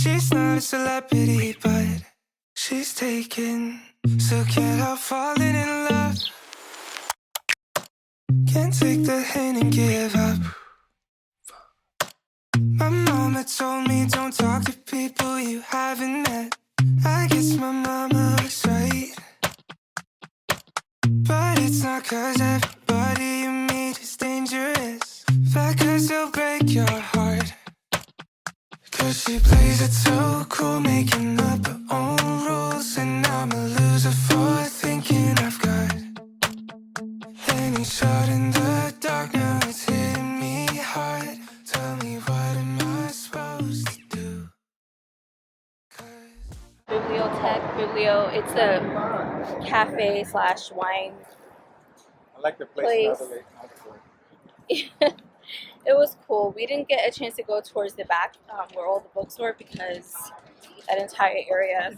She's not a celebrity, but she's taken. So can't help falling in love. Can't take the hint and give up. My mama told me don't talk to people you haven't met. I guess my mama was right. But it's not 'cause everybody you meet is dangerous, but 'cause they'll break your heart. 'Cause she plays it so cool, making up her own rules. And I'm a loser for thinking I've got any shot in the dark. Now it's hitting me hard. Tell me, what am I supposed to do? Biblio, it's a cafe slash wine I like the place. It was cool. We didn't get a chance to go towards the back where all the books were because that entire area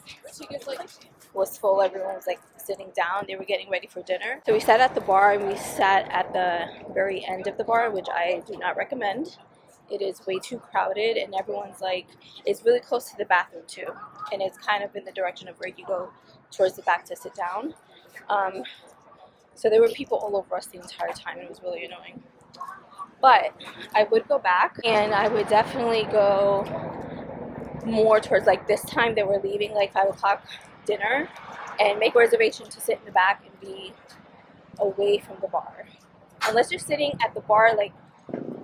was full. Everyone was like sitting down. They were getting ready for dinner. So we sat at the bar, and we sat at the very end of the bar, which I do not recommend. It is way too crowded, and everyone's like, it's really close to the bathroom too. And it's kind of in the direction of where you go towards the back to sit down. So there were people all over us the entire time. It was really annoying. But I would go back, and I would definitely go more towards like this time that we're leaving, like 5 o'clock dinner, and make a reservation to sit in the back and be away from the bar. Unless you're sitting at the bar like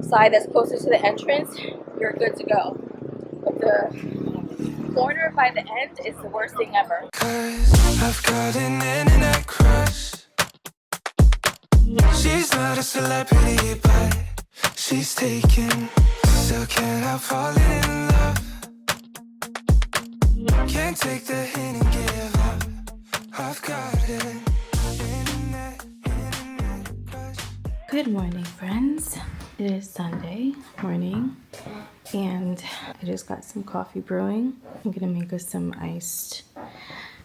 side that's closer to the entrance, you're good to go. But the corner by the end is the worst thing ever. 'Cause I've got an internet crush. She's not a celebrity, but she's taken. Still can't help falling in love. Can't take the hint and give up. I've got an internet crush. Good morning, friends. It is Sunday morning, and I just got some coffee brewing. I'm gonna make us some iced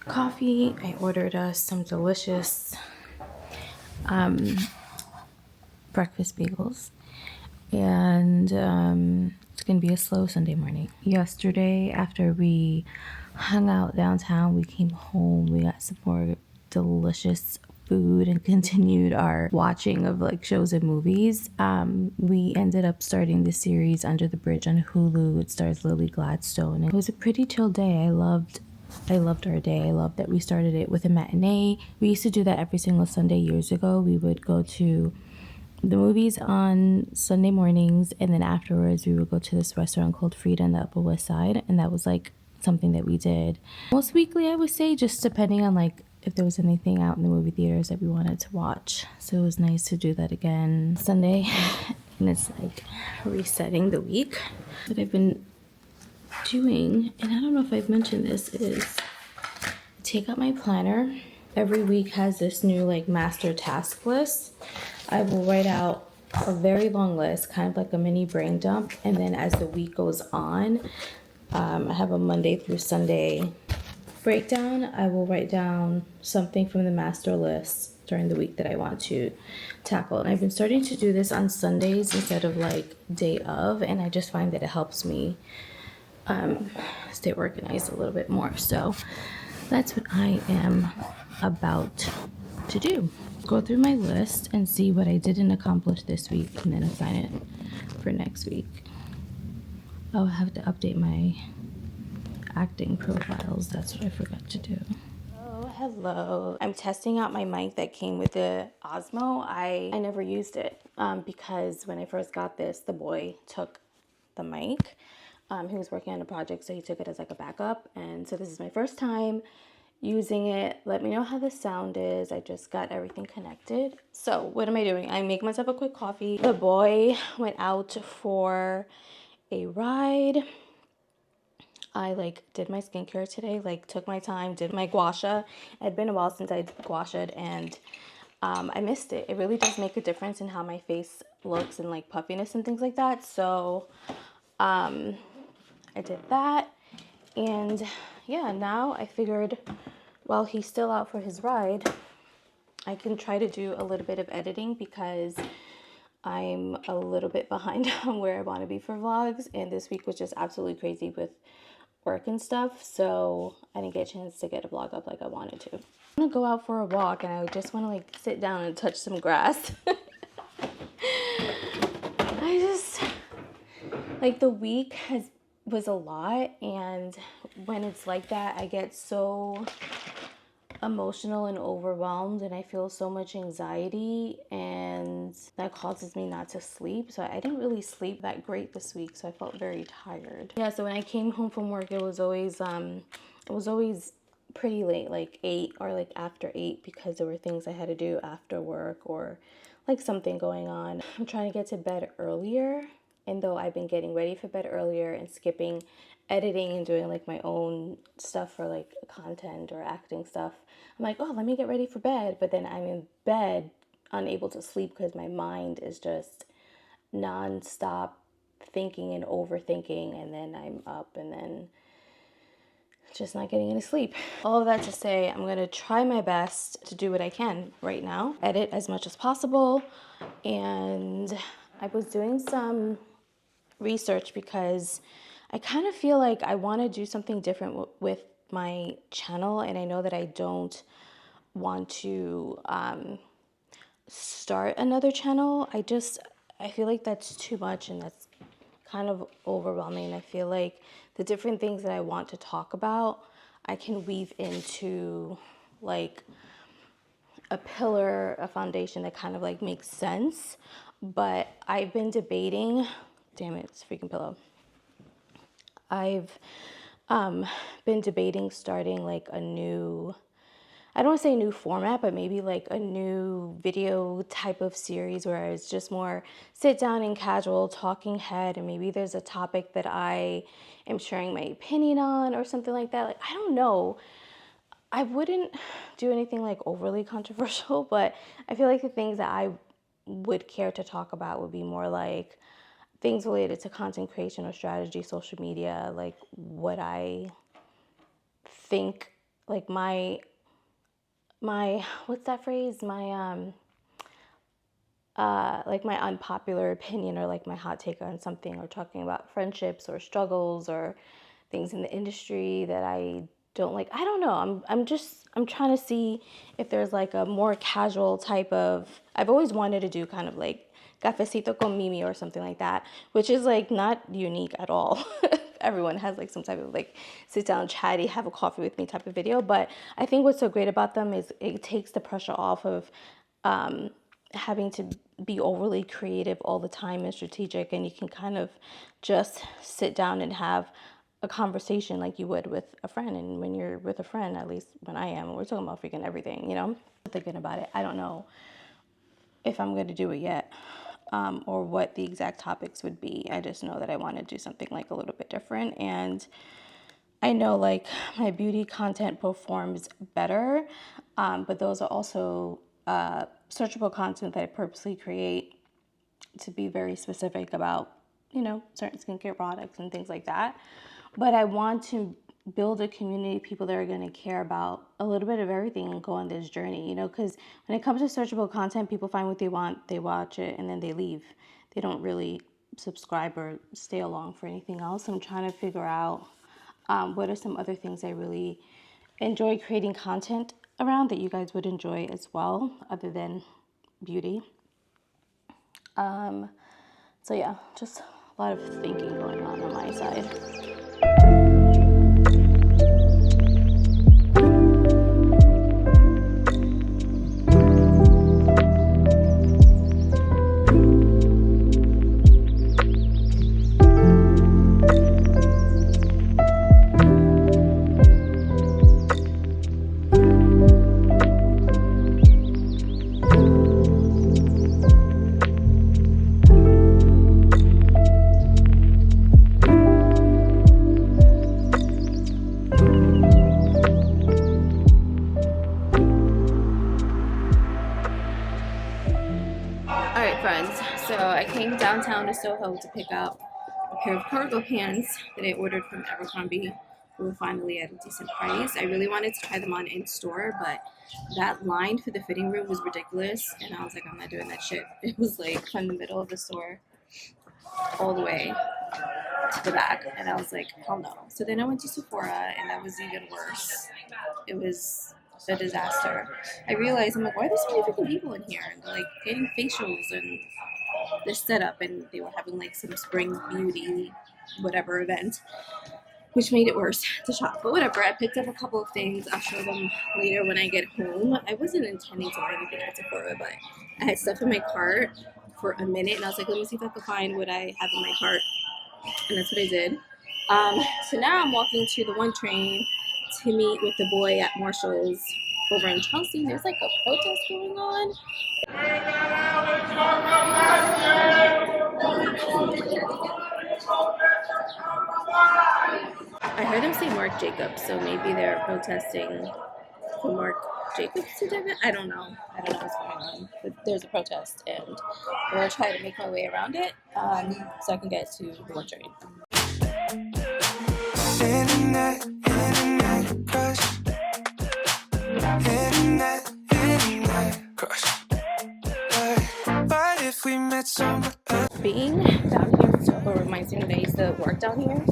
coffee. I ordered us some delicious breakfast bagels, and it's gonna be a slow Sunday morning. Yesterday, after we hung out downtown, we came home, we got some more delicious food and continued our watching of like shows and movies. We ended up starting the series Under the Bridge on Hulu. It stars Lily Gladstone. It was a pretty chill day. I loved our day. I loved that we started it with a matinee. We used to do that every single Sunday years ago. We would go to the movies on Sunday mornings, and then afterwards we would go to this restaurant called Frida on the Upper West Side, and that was like something that we did most weekly, I would say, just depending on like if there was anything out in the movie theaters that we wanted to watch. So it was nice to do that again Sunday. And it's like resetting the week. What I've been doing, and I don't know if I've mentioned this, is take out my planner. Every week has this new like master task list. I will write out a very long list, kind of like a mini brain dump, and then as the week goes on, I have a Monday through Sunday breakdown. I will write down something from the master list during the week that I want to tackle. And I've been starting to do this on Sundays instead of like day of, and I just find that it helps me stay organized a little bit more. So that's what I am about to do. Go through my list and see what I didn't accomplish this week, and then assign it for next week. I'll have to update my acting profiles. That's what I forgot to do. Oh, hello. I'm testing out my mic that came with the Osmo. I never used it because when I first got this, the boy took the mic. He was working on a project, so he took it as like a backup. And so this is my first time using it. Let me know how the sound is. I just got everything connected. So what am I doing? I make myself a quick coffee. The boy went out for a ride. I like did my skincare today, like took my time, did my gua sha. It had been a while since I gua sha'd, and I missed it. It really does make a difference in how my face looks and like puffiness and things like that. So I did that, and yeah, now I figured while he's still out for his ride, I can try to do a little bit of editing because I'm a little bit behind on where I want to be for vlogs, and this week was just absolutely crazy with work and stuff, so I didn't get a chance to get a vlog up like I wanted to. I'm gonna go out for a walk and I just want to like sit down and touch some grass. I just like the week was a lot, and when it's like that I get so emotional and overwhelmed and I feel so much anxiety, and that causes me not to sleep. So I didn't really sleep that great this week, so I felt very tired. Yeah, so when I came home from work it was always pretty late, like 8 or like after 8, because there were things I had to do after work or like something going on. I'm trying to get to bed earlier, and though I've been getting ready for bed earlier and skipping editing and doing like my own stuff for like content or acting stuff, I'm like, oh, let me get ready for bed. But then I'm in bed unable to sleep because my mind is just non-stop thinking and overthinking, and then I'm up and then just not getting any sleep. All of that to say, I'm gonna try my best to do what I can right now, edit as much as possible. And I was doing some research because I kind of feel like I want to do something different with my channel, and I know that I don't want to start another channel. I feel like that's too much and that's kind of overwhelming. I feel like the different things that I want to talk about, I can weave into like a pillar, a foundation that kind of like makes sense. But I've been debating, damn it, it's a freaking pillow. I've been debating starting like a new, I don't want to say new format, but maybe like a new video type of series where it's just more sit down and casual talking head, and maybe there's a topic that I am sharing my opinion on or something like that. Like, I don't know. I wouldn't do anything like overly controversial, but I feel like the things that I would care to talk about would be more like things related to content creation or strategy, social media, like what I think, like my what's that phrase? Like my unpopular opinion or like my hot take on something, or talking about friendships or struggles or things in the industry that I don't like. I don't know. I'm trying to see if there's like a more casual type of, I've always wanted to do kind of like cafecito con Mimi or something like that, which is like not unique at all. Everyone has like some type of like sit down, chatty, have a coffee with me type of video. But I think what's so great about them is it takes the pressure off of having to be overly creative all the time and strategic, and you can kind of just sit down and have a conversation like you would with a friend. And when you're with a friend, at least when I am, we're talking about freaking everything, you know? Thinking about it, I don't know if I'm going to do it yet, or what the exact topics would be. I just know that I want to do something like a little bit different, and I know like my beauty content performs better, but those are also searchable content that I purposely create to be very specific about, you know, certain skincare products and things like that. But I want to build a community of people that are going to care about a little bit of everything and go on this journey, you know, because when it comes to searchable content, people find what they want, they watch it, and then they leave. They don't really subscribe or stay along for anything else. I'm trying to figure out what are some other things I really enjoy creating content around that you guys would enjoy as well, other than beauty. So yeah, just a lot of thinking going on my side. Alright friends, so I came downtown to Soho to pick up a pair of cargo pants that I ordered from Abercrombie. We were finally at a decent price. I really wanted to try them on in store, but that line for the fitting room was ridiculous, and I was like, I'm not doing that shit. It was like from the middle of the store all the way to the back, and I was like, hell no. So then I went to Sephora, and that was even worse. It was a disaster. I realized, I'm like, why are there so many freaking people in here? And they're like getting facials and this setup, and they were having like some spring beauty whatever event, which made it worse to shop. But whatever, I picked up a couple of things. I'll show them later when I get home. I wasn't intending to buy anything at Sephora, but I had stuff in my cart for a minute, and I was like, let me see if I can find what I have in my cart, and that's what I did. So now I'm walking to the 1 train to meet with the boy at Marshall's over in Chelsea. There's like a protest going on. I heard him say Marc Jacobs, so maybe they're protesting for Marc Jacobs to do it. I don't know. I don't know what's going on. But there's a protest, and I'm going to try to make my way around it so I can get to the 1 train. Internet crush. Internet crush. But if we met somewhere else. Being down here in Soho reminds me when I used to work down here,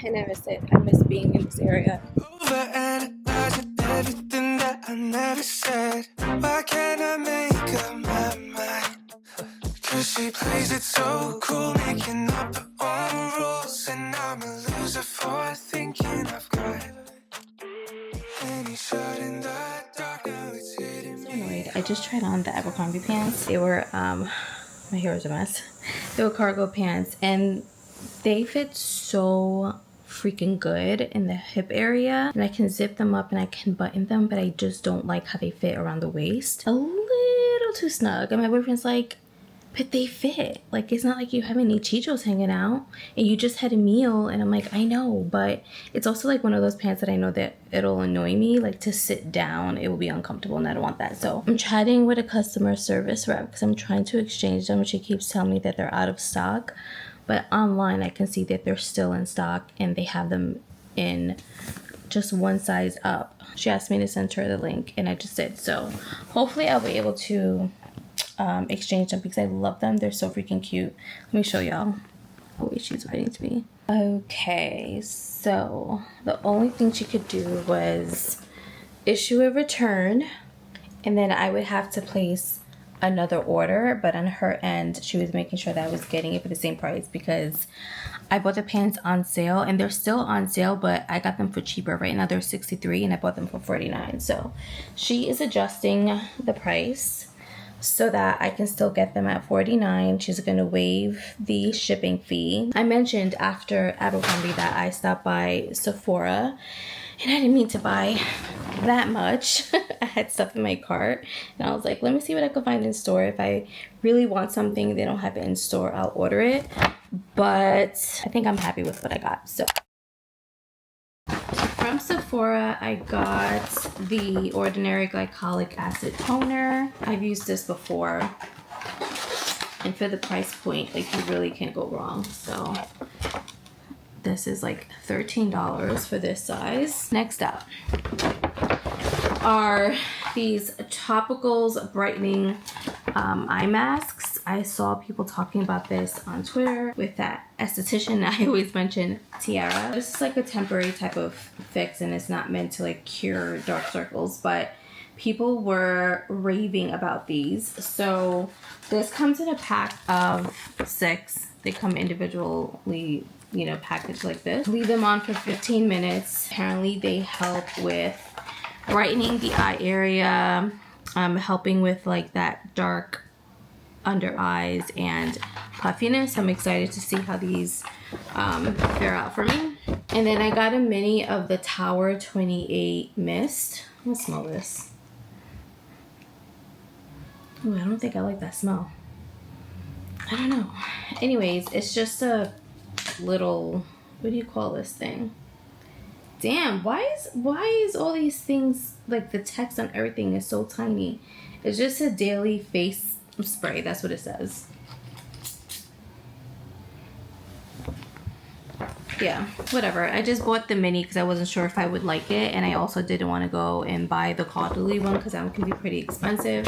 and I miss it. I miss being in this area. Overanalyzing everything that I never said. Why can't I make up my mind? Cause she plays it so cool, making up her own rules. And I'm a loser for thinking I've got any shot in the dark. Now it's hitting me. Annoyed. I just tried on the Abercrombie pants. They were my hair is a mess. They were cargo pants, and they fit so freaking good in the hip area, and I can zip them up and I can button them, but I just don't like how they fit around the waist. A little too snug. And my boyfriend's like, but they fit. Like, it's not like you have any chichos hanging out and you just had a meal. And I'm like, I know, but it's also like one of those pants that I know that it'll annoy me. Like, to sit down, it will be uncomfortable, and I don't want that. So I'm chatting with a customer service rep because I'm trying to exchange them. She keeps telling me that they're out of stock, but online I can see that they're still in stock and they have them in just one size up. She asked me to send her the link, and I just did. So hopefully I'll be able to exchange them because I love them. They're so freaking cute. Let me show y'all. Oh wait, she's waiting to me. Okay, so the only thing she could do was issue a return, and then I would have to place another order, but on her end she was making sure that I was getting it for the same price because I bought the pants on sale, and they're still on sale, but I got them for cheaper. Right now they're $63 and I bought them for $49. So she is adjusting the price so that I can still get them at $49. She's gonna waive the shipping fee. I mentioned after Abercrombie that I stopped by Sephora, and I didn't mean to buy that much. I had stuff in my cart, and I was like, let me see what I can find in store. If I really want something, they don't have it in store, I'll order it. But I think I'm happy with what I got. So from Sephora, I got the Ordinary Glycolic Acid Toner. I've used this before, and for the price point, like, you really can't go wrong. So this is like $13 for this size. Next up are these Topicals Brightening eye masks. I saw people talking about this on Twitter with that esthetician I always mention, Tiara. This is like a temporary type of fix, and it's not meant to like cure dark circles, but people were raving about these. So this comes in a pack of 6. They come individually, you know, packaged like this. Leave them on for 15 minutes. Apparently they help with brightening the eye area, helping with like that dark under eyes and puffiness. I'm excited to see how these fare out for me. And then I got a mini of the Tower 28 Mist. Let's smell this. Oh, I don't think I like that smell. I don't know. Anyways, it's just a little, what do you call this thing? Damn, why is all these things, like the text on everything is so tiny? It's just a daily face spray. That's what it says. Yeah, whatever. I just bought the mini because I wasn't sure if I would like it, and I also didn't want to go and buy the Caudalie one because that one can be pretty expensive.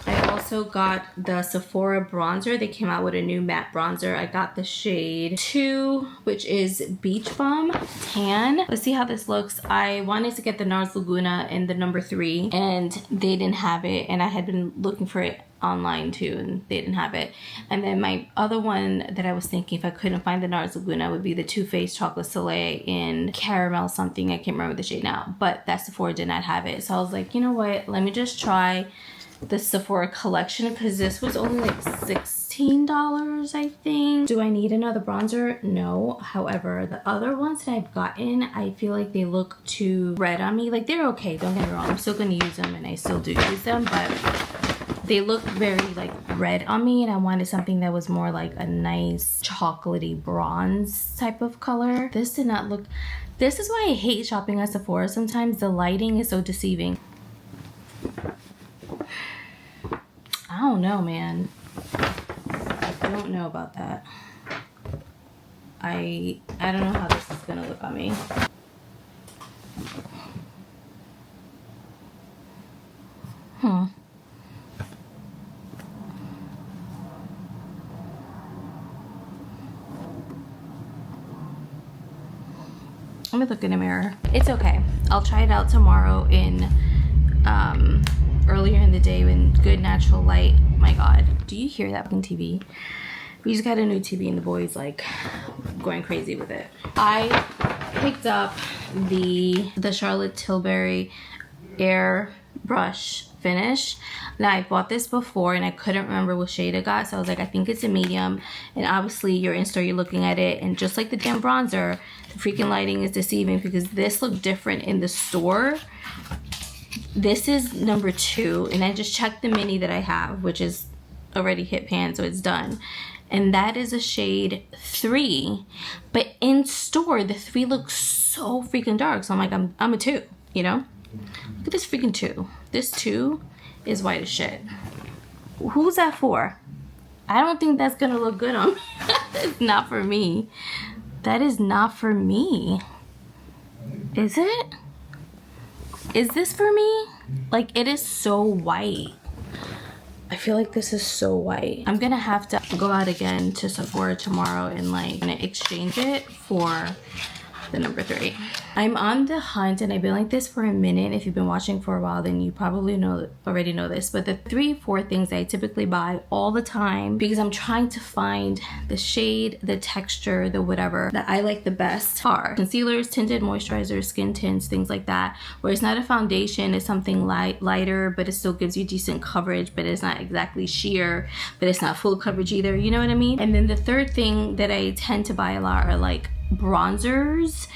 I also also got the Sephora bronzer. They came out with a new matte bronzer. I got the shade 2, which is Beach Bum Tan. Let's see how this looks. I wanted to get the NARS Laguna in the number 3, and they didn't have it, and I had been looking for it online too, and they didn't have it. And then my other one that I was thinking, if I couldn't find the NARS Laguna, would be the Too Faced Chocolate Soleil in caramel something. I can't remember the shade now, but that Sephora did not have it. So I was like, you know what, let me just try the Sephora collection, because this was only like $16, I think. Do I need another bronzer? No. However, the other ones that I've gotten, I feel like they look too red on me. Like, they're okay, don't get me wrong, I'm still gonna use them, and I still do use them, but they look very like red on me, and I wanted something that was more like a nice chocolatey bronze type of color. This did not look, this is why I hate shopping at Sephora sometimes. The lighting is so deceiving. I don't know, man. I don't know about that. I don't know how this is gonna look on me. Let me look in the mirror. It's okay. I'll try it out tomorrow in earlier in the day in good natural light. My God, do you hear that fucking TV? We just got a new TV and the boys like going crazy with it. I picked up the Charlotte Tilbury Air Brush Finish. Now, I bought this before and I couldn't remember what shade I got, so I was like, I think it's a medium. And obviously you're in store, you're looking at it, and just like the damn bronzer, the freaking lighting is deceiving, because this looked different in the store. This is number 2, and I just checked the mini that I have, which is already hit pan, so it's done. And that is a shade 3, but in store the 3 looks so freaking dark, so I'm like, I'm a 2, you know. Look at this freaking 2. This 2 is white as shit. Who's that for? I don't think that's gonna look good on me. It's not for me. That is not for me. Is it? Is this for me? Like, it is so white. I feel like this is so white. I'm gonna have to go out again to Sephora tomorrow and like exchange it for the number 3. I'm on the hunt, and I've been like this for a minute. If you've been watching for a while, then you probably already know this, but the 3-4 things I typically buy all the time, because I'm trying to find the shade, the texture, the whatever that I like the best, are concealers, tinted moisturizers, skin tints, things like that, where it's not a foundation, it's something lighter, but it still gives you decent coverage, but it's not exactly sheer, but it's not full coverage either, you know what I mean? And then the third thing that I tend to buy a lot are like bronzers,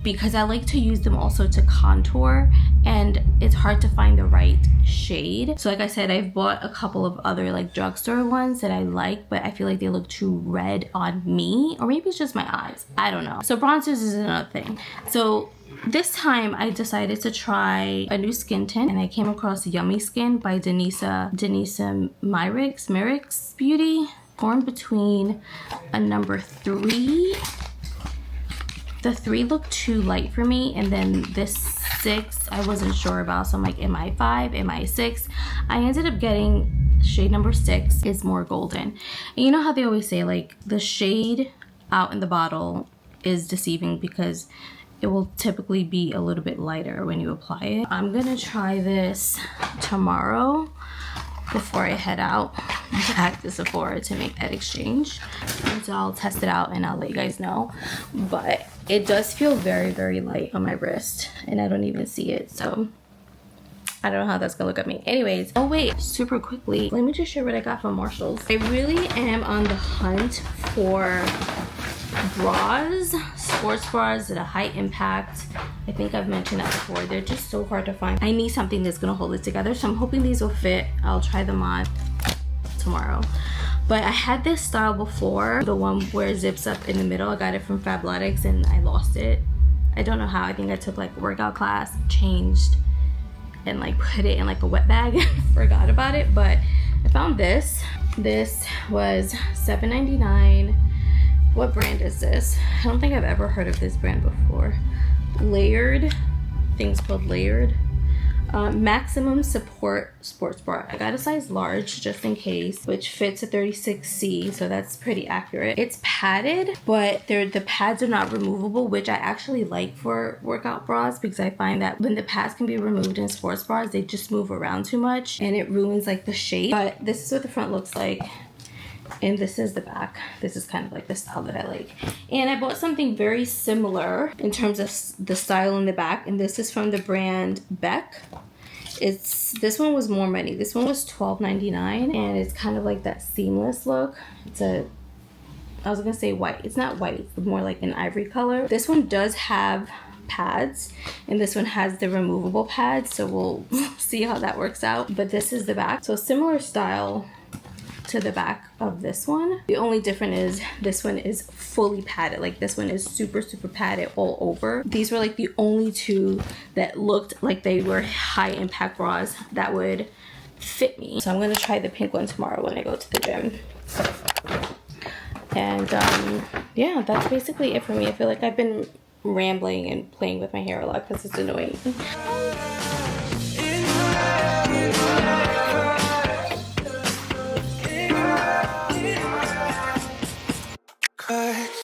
because I like to use them also to contour, and it's hard to find the right shade. So like I said, I've bought a couple of other like drugstore ones that I like, but I feel like they look too red on me, or maybe it's just my eyes, I don't know. So bronzers is another thing. So this time I decided to try a new skin tint, and I came across Yummy Skin by Denisa Myricks Beauty. Torn between a number 3. The 3 looked too light for me, and then this 6 I wasn't sure about, so I'm like, am I 5, am I 6? I ended up getting shade number 6. Is more golden, and you know how they always say like the shade out in the bottle is deceiving, because it will typically be a little bit lighter when you apply it. I'm gonna try this tomorrow before I head out back to Sephora to make that exchange. And so I'll test it out and I'll let you guys know. But it does feel very, very light on my wrist, and I don't even see it. So I don't know how that's gonna look at me. Anyways, oh wait, super quickly, let me just share what I got from Marshalls. I really am on the hunt for bras, sports bras at a high impact. I think I've mentioned that before. They're just so hard to find. I need something that's gonna hold it together, so I'm hoping these will fit. I'll try them on tomorrow. But I had this style before, the one where it zips up in the middle. I got it from Fabletics and I lost it. I don't know how. I think I took like a workout class, changed, and like put it in like a wet bag and forgot about it. But I found this. This was $7.99. What brand is this? I don't think I've ever heard of this brand before. Layered. I think it's called Layered. Maximum support sports bra. I got a size large just in case, which fits a 36C, so that's pretty accurate. It's padded, but the pads are not removable, which I actually like for workout bras because I find that when the pads can be removed in sports bras, they just move around too much and it ruins like the shape. But this is what the front looks like. And this is the back. This is kind of like the style that I like. And I bought something very similar in terms of the style in the back. And this is from the brand Beck. This one was more money. This one was $12.99. And it's kind of like that seamless look. I was gonna say white. It's not white. It's more like an ivory color. This one does have pads. And this one has the removable pads. So we'll see how that works out. But this is the back. So similar style to the back of this one. The only difference is this one is fully padded. Like this one is super padded all over. These were like the only two that looked like they were high impact bras that would fit me. So I'm gonna try the pink one tomorrow when I go to the gym. And yeah, that's basically it for me. I feel like I've been rambling and playing with my hair a lot because it's annoying.